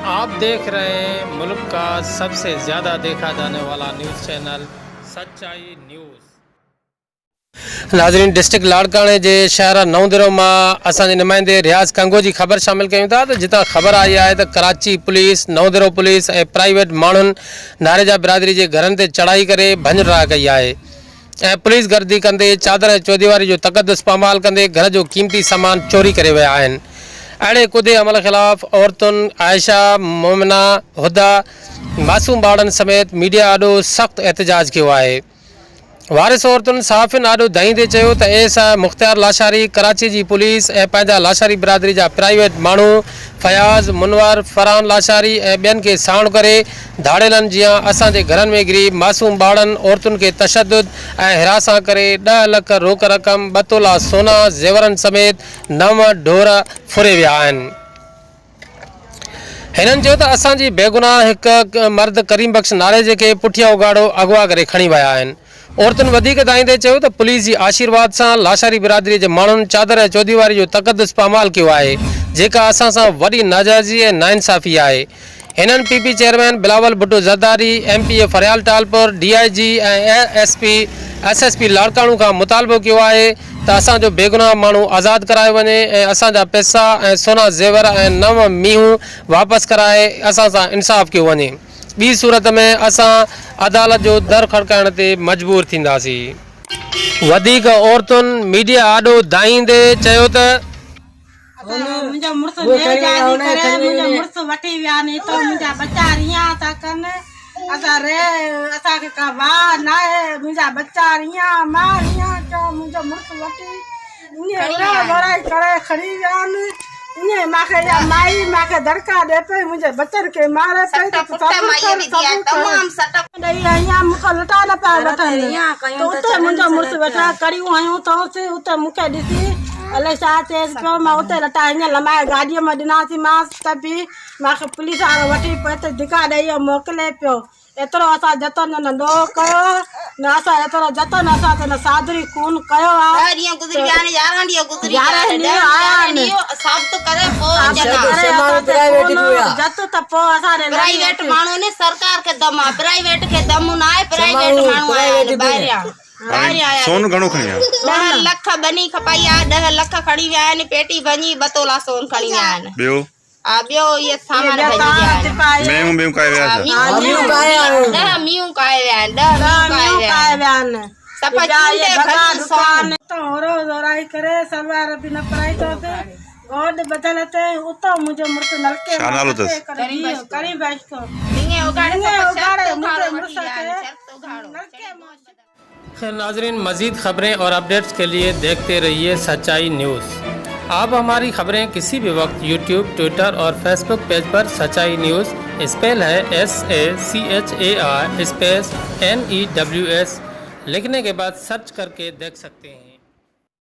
आप देख रहे हैं मुल्क का सबसे ज़्यादा देखा जाने वाला न्यूज़ चैनल सच्चाई न्यूज़। नाज़रीन, डिस्ट्रिक्ट लाड़काणे जे शहर नवंदरो में असांजे नुमाइंदे रियाज़ कंगो जी ख़बर शामिल कयूं था। तो जितां ख़बर आई है तो कराची पुलिस, नवंदरो पुलिस और प्राइवेट माण्हुनि नारेजा बिरादरी के घरनि ते चढ़ाई करे भंजरा कई है। पुलिस गर्दी कंदे चादर चौधीवारी जो तकदस पामाल कंदे घर जो कीमती सामान चोरी करे विया आहिनि। अड़े कुदे अमल खिलाफ़ औरतुनि आयशा, मोमिना, हुदा, मासूम ॿारनि समेत मीडिया ॾाढो सख़्तु एहतजाज किया है। वारिस औरतुनि सहाफ़ियुनि ॾाढो दहींदे चयो त एसा मुख़्तियार लाशारी, कराची की पुलिस ऐं पंहिंजा लाशारी बिरादरी जा प्राइवेट माण्हू फयाज़, मुनवर, फरहान लाशारी ऐं ॿियनि खे साण करे धाड़ेलनि जीअं असांजे घरनि में गिरी मासूम ॿारनि औरतुनि खे तशद्दुद ऐं हिरासा करे 10 लाख रोक रक़म, 2 तोला सोना, ज़ेवरनि समेत 9 ढोर फुरे विया आहिनि। हिननि चयो त असांजी बेगुनाह हिकु मर्द करीम बख़्श नाले जे के पुठियां उगाड़ो अगवा करे खणी विया आहिनि। औरतुनि वधीक दाईंदे चयो त पुलिस जी आशीर्वाद सां लाशारी बिरादरी जे माण्हुनि चादर ऐं चौधीवारी जो तकदस पामाल कयो आहे, जेका असां सां वॾी नाजाइज़ी ऐं नाइंसाफ़ी आहे। हिननि PP chairman Bilawal Bhutto Zardari, MPA फरियाल टालपुर, DIG ऐं SSP लाड़काणू खां मुतालबो कियो आहे त असांजो बेगुनाह माण्हू आज़ादु करायो वञे ऐं असांजा पैसा ऐं सोना ज़ेवर ऐं 9 मींहूं वापसि कराए असां सां इंसाफ़ कयो वञे। ॿी सूरत में असां अदालत जो दर खड़काइण ते मजबूर थींदासीं। वधीक औरतुनि मीडिया आॾो दाईंदे चयो त मुंहिंजो मुड़ुसु बेजादी करे मुंहिंजो मुड़ुसु वठी विया नी तो मुंहिंजा बच्चा रियां था कनि। असांखे का वाह न आहे। मुंहिंजा बच्चा रियां, मां रियां चयो मुंहिंजो मुड़ुसु वठी ईअं वराई करे खणी विया आहिनि। ईअं मूंखे या माई मूंखे दड़का ॾे पई, मुंहिंजे बच्चनि खे मारे पई ॾेई ईअं मूंखे लुटा न पिया वठनि। त उते मुंहिंजो मुड़ुसु वेठा कड़ियूं हयूं अथसि। उते मूंखे ॾिसी अलाए छा चएसि पियो, मां उते लटा हीअं लमाए गाॾीअ में ॾिनासींमांसि त बि मूंखे पुलिस वारो वठी पियो हिते धिका ॾेई मोकिले पियो। एतिरो असां जतन न कयो न, असां एतिरो जतन असां त न सादरी खून कयो आहे। जत त पोइ असां प्राइवेट माण्हू ने सरकार के दम आहे, प्राइवेट के दम न आहे। प्राइवेट माण्हू आया सोन घणो खणी आया? 10 लाख बनी खपाई आहे। 10 लाख खणी विया आहिनि। पेटी बनी 2 तोला सोन खणी विया आहिनि। ॿियो ये सामान भॼी विया आहिनि। मेहूं काए विया आहिनि। 10 मींहूं काए विया आहिनि। 10 मींहूं काए विया आहिनि। सफ़ा चूंडे भॼी सोन तो होरो जोराई करे सलवार बि न पाई तो गोड बदल ते उतो मुंहिंजो मुड़ुसु नलके छा नालो अथसि? करी बैठ को ईअं उगाड़े मुंहिंजे मुड़ुसु खे खैर नाजरीन, मज़ीद ख़बरें और अपडेट्स के लिए देखते रहिए सच्चाई न्यूज़। आप हमारी ख़बरें किसी भी वक्त YouTube, ट्विटर और फेसबुक पेज पर सच्चाई न्यूज़ स्पेल है SACHAI स्पेस NEWS लिखने के बाद सर्च करके देख सकते हैं।